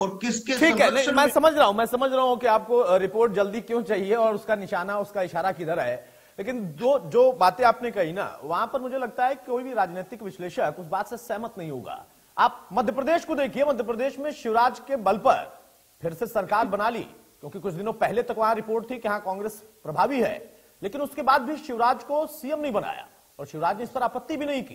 और किसके ठीक है, नहीं, संरक्षण मैं में। समझ रहा हूं कि आपको रिपोर्ट जल्दी क्यों चाहिए और उसका निशाना, उसका इशारा किधर है। लेकिन जो बातें आपने कही ना, वहां पर मुझे लगता है कि कोई भी राजनीतिक विश्लेषक उस बात से सहमत नहीं होगा। आप मध्य प्रदेश को देखिए, मध्य प्रदेश में शिवराज के बल पर फिर से सरकार बना ली, क्योंकि कुछ दिनों पहले तक वहां रिपोर्ट थी कि हाँ कांग्रेस प्रभावी है, लेकिन उसके बाद भी शिवराज को सीएम नहीं बनाया और शिवराज ने इस पर आपत्ति भी नहीं की।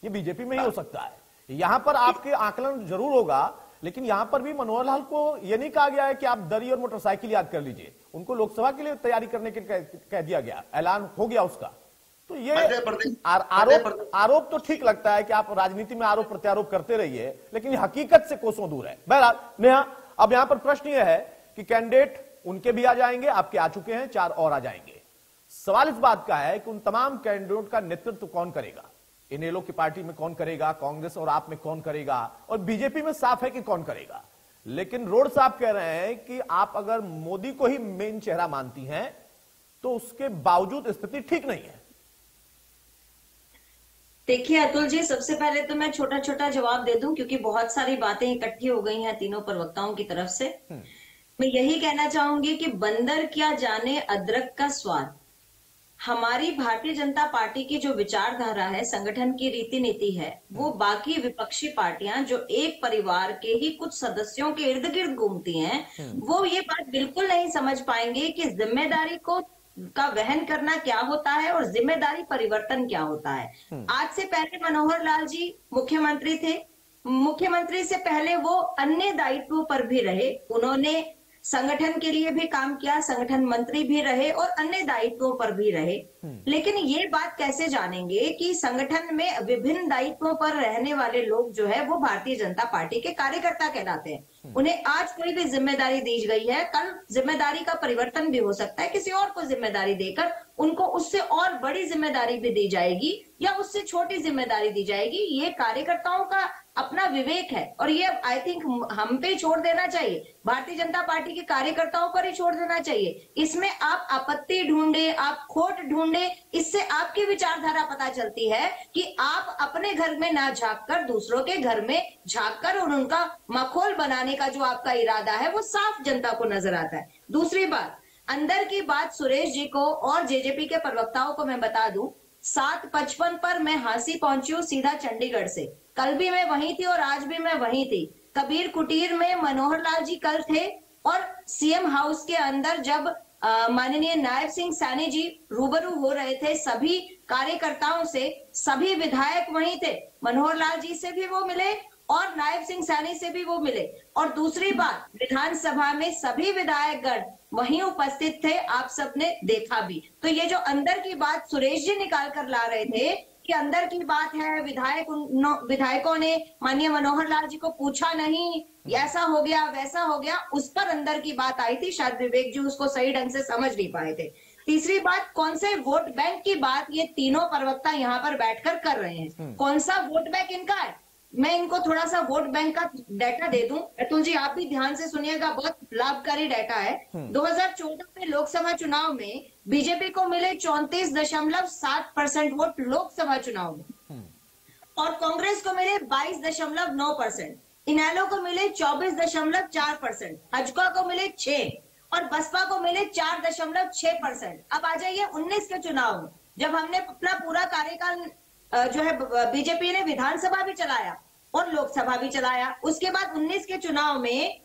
ये बीजेपी में ही हो सकता है। यहां पर आपके आकलन जरूर होगा, लेकिन यहां पर भी मनोहर लाल को यह नहीं कहा गया है कि आप दरी और मोटरसाइकिल याद कर लीजिए। उनको लोकसभा के लिए तैयारी करने के कह दिया गया, ऐलान हो गया उसका। तो ये आरोप तो ठीक लगता है कि आप राजनीति में आरोप प्रत्यारोप करते रहिए, लेकिन हकीकत से कोसों दूर है। बहरहाल नेहा, अब यहां पर प्रश्न यह है कि कैंडिडेट उनके भी आ जाएंगे, आपके आ चुके हैं, 4 और आ जाएंगे। सवाल इस बात का है कि उन तमाम कैंडिडेट का नेतृत्व कौन करेगा। इनेलो की पार्टी में कौन करेगा, कांग्रेस और आप में कौन करेगा, और बीजेपी में साफ है कि कौन करेगा। लेकिन रोड साहब कह रहे हैं कि आप अगर मोदी को ही मेन चेहरा मानती हैं तो उसके बावजूद स्थिति ठीक नहीं है। देखिए अतुल जी, सबसे पहले तो मैं छोटा छोटा जवाब दे दूं, क्योंकि बहुत सारी बातें इकट्ठी हो गई हैं तीनों प्रवक्ताओं की तरफ से। मैं यही कहना चाहूंगी कि बंदर क्या जाने अदरक का स्वाद। हमारी भारतीय जनता पार्टी की जो विचारधारा है, संगठन की रीति नीति है, वो बाकी विपक्षी पार्टियां जो एक परिवार के ही कुछ सदस्यों के इर्द गिर्द घूमती हैं, वो ये बात बिल्कुल नहीं समझ पाएंगे कि जिम्मेदारी का वहन करना क्या होता है और जिम्मेदारी परिवर्तन क्या होता है। आज से पहले मनोहर लाल जी मुख्यमंत्री थे। मुख्यमंत्री से पहले वो अन्य दायित्वों पर भी रहे। उन्होंने संगठन के लिए भी काम किया, संगठन मंत्री भी रहे और अन्य दायित्वों पर भी रहे। लेकिन ये बात कैसे जानेंगे कि संगठन में विभिन्न दायित्वों पर रहने वाले लोग जो है वो भारतीय जनता पार्टी के कार्यकर्ता कहलाते हैं। उन्हें आज कोई भी जिम्मेदारी दी गई है, कल जिम्मेदारी का परिवर्तन भी हो सकता है, किसी और को जिम्मेदारी देकर उनको उससे और बड़ी जिम्मेदारी भी दी जाएगी या उससे छोटी जिम्मेदारी दी जाएगी। ये कार्यकर्ताओं का अपना विवेक है और ये आई थिंक हम पे छोड़ देना चाहिए, भारतीय जनता पार्टी के कार्यकर्ताओं पर ही छोड़ देना चाहिए। इसमें आप आपत्ति ढूंढे, आप खोट ढूंढे, इससे आपकी विचारधारा पता चलती है कि आप अपने घर में ना झांक कर दूसरों के घर में झांक कर और उनका मखौल बनाने का जो आपका इरादा है वो साफ जनता को नजर आता है। दूसरी बात, अंदर की बात सुरेश जी को और जेजेपी के प्रवक्ताओं को मैं बता दूं, 7:55 पर मैं हांसी पहुंची हूं सीधा चंडीगढ़ से। कल भी मैं वहीं थी और आज भी मैं वहीं थी। कबीर कुटीर में मनोहर लाल जी कल थे और सीएम हाउस के अंदर जब माननीय नायब सिंह सैनी जी रूबरू हो रहे थे सभी कार्यकर्ताओं से, सभी विधायक वहीं थे। मनोहर लाल जी से भी वो मिले और नायब सिंह सैनी से भी वो मिले। और दूसरी बात, विधानसभा में सभी विधायकगण वहीं उपस्थित थे, आप सबने देखा भी। तो ये जो अंदर की बात सुरेश जी निकाल कर ला रहे थे कि अंदर की बात है, विधायकों ने माननीय मनोहर लाल जी को पूछा नहीं, ऐसा हो गया वैसा हो गया, उस पर अंदर की बात आई थी। शायद विवेक जी उसको सही ढंग से समझ नहीं पाए थे। तीसरी बात, कौन से वोट बैंक की बात ये तीनों प्रवक्ता यहाँ पर बैठकर कर रहे हैं। कौन सा वोट बैंक इनका है, मैं इनको थोड़ा सा वोट बैंक का डाटा दे दूं। अतुल जी आप भी ध्यान से सुनिएगा, बहुत लाभकारी डाटा है। 2014 में लोकसभा चुनाव में बीजेपी को मिले 34.7% वोट लोकसभा चुनाव में और कांग्रेस को मिले 22.9%, इनेलो को मिले 24.4%, भाजपा को मिले 6 और बसपा को मिले 4.6%। अब आ जाइए 19 के चुनाव में, जब हमने अपना पूरा कार्यकाल जो है बीजेपी ने विधानसभा भी चलाया और लोकसभा भी चलाया। उसके बाद 19 के चुनाव में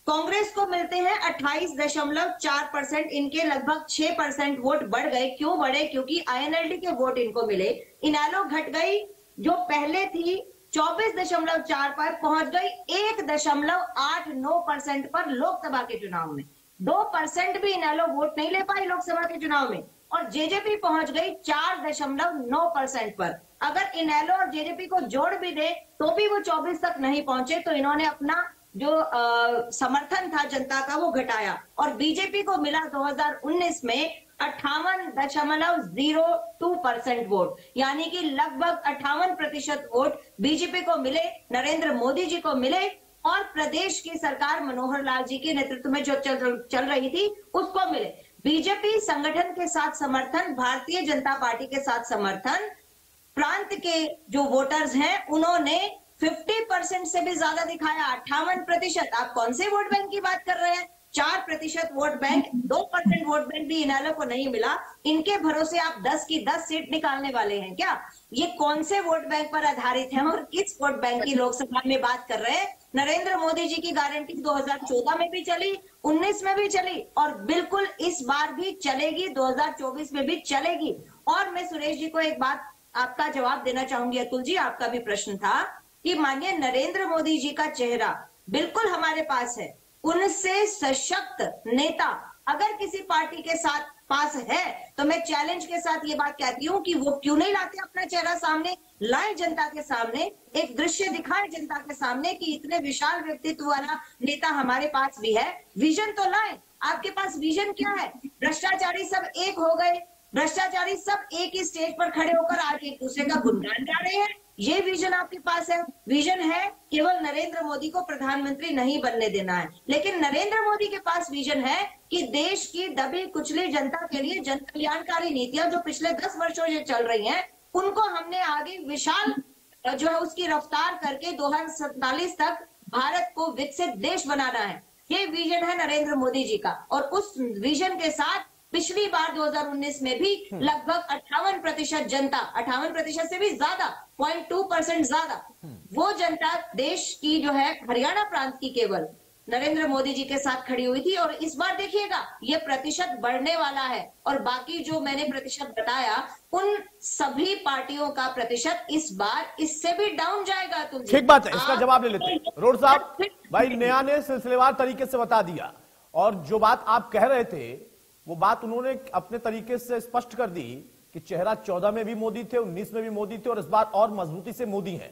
कांग्रेस को मिलते हैं 28.4%, इनके लगभग 6% वोट बढ़ गए। क्यों बढ़े? क्योंकि आईएनएलडी के वोट इनको मिले। इनेलो घट गई, जो पहले थी 24.4 पर पहुंच गई 1.89% पर लोकसभा के चुनाव में। 2% भी इनेलो वोट नहीं ले पाई लोकसभा के चुनाव में और जेजेपी पहुंच गई 4.9% पर। अगर इनेलो और जेजेपी को जोड़ भी दे तो भी वो 24 तक नहीं पहुंचे, तो इन्होंने अपना जो समर्थन था जनता का वो घटाया और बीजेपी को मिला 2019 में 58.02% वोट, यानी कि लगभग 58% वोट बीजेपी को मिले, नरेंद्र मोदी जी को मिले और प्रदेश की सरकार मनोहर लाल जी के नेतृत्व में जो चल रही थी उसको मिले। बीजेपी संगठन के साथ समर्थन, भारतीय जनता पार्टी के साथ समर्थन, प्रांत के जो वोटर्स हैं उन्होंने 50% से भी ज्यादा दिखाया, 58%। आप कौन से वोट बैंक की बात कर रहे हैं? 4% वोट बैंक, 2% वोट बैंक भी इनेलो को नहीं मिला। इनके भरोसे आप 10 की 10 सीट निकालने वाले हैं क्या? ये कौन से वोट बैंक पर आधारित है और किस वोट बैंक की लोकसभा में बात कर रहे हैं? नरेंद्र मोदी जी की गारंटी 2014 में भी चली, 19 में भी चली और बिल्कुल इस बार भी चलेगी, 2024 में भी चलेगी। और मैं सुरेश जी को एक बात आपका जवाब देना चाहूंगी, अतुल जी, आपका भी प्रश्न था कि माननीय नरेंद्र मोदी जी का चेहरा बिल्कुल हमारे पास है। उनसे सशक्त नेता अगर किसी पार्टी के साथ पास है तो मैं चैलेंज के साथ ये बात कहती हूँ कि वो क्यों नहीं लाते अपना चेहरा सामने, लाए जनता के सामने, एक दृश्य दिखाए जनता के सामने कि इतने विशाल व्यक्तित्व वाला नेता हमारे पास भी है। विजन तो लाए। आपके पास विजन क्या है? भ्रष्टाचारी सब एक हो गए, भ्रष्टाचारी सब एक ही स्टेज पर खड़े होकर आज एक दूसरे का गुणगान गा रहे हैं। ये विजन आपके पास है? विजन है केवल नरेंद्र मोदी को प्रधानमंत्री नहीं बनने देना है, लेकिन नरेंद्र मोदी के पास विजन है कि देश की दबी कुचली जनता के लिए जन कल्याणकारी नीतियां जो पिछले 10 वर्षों से चल रही हैं, उनको हमने आगे विशाल जो है उसकी रफ्तार करके 2047 तक भारत को विकसित देश बनाना है। ये विजन है नरेंद्र मोदी जी का। और उस विजन के साथ पिछली बार 2019 में भी लगभग 58% जनता, 58% से भी ज्यादा, 0.2% ज्यादा, वो जनता देश की जो है हरियाणा प्रांत की केवल नरेंद्र मोदी जी के साथ खड़ी हुई थी। और इस बार देखिएगा ये प्रतिशत बढ़ने वाला है और बाकी जो मैंने प्रतिशत बताया उन सभी पार्टियों का प्रतिशत इस बार इससे भी डाउन जाएगा। ठीक बात है, इसका जवाब ले लेते हैं। रोड साहब, भाई नया ने सिलसिलेवार तरीके से बता दिया और जो बात आप कह रहे थे वो बात उन्होंने अपने तरीके से स्पष्ट कर दी कि चेहरा 14 में भी मोदी थे, 19 में भी मोदी थे और इस बार और मजबूती से मोदी हैं।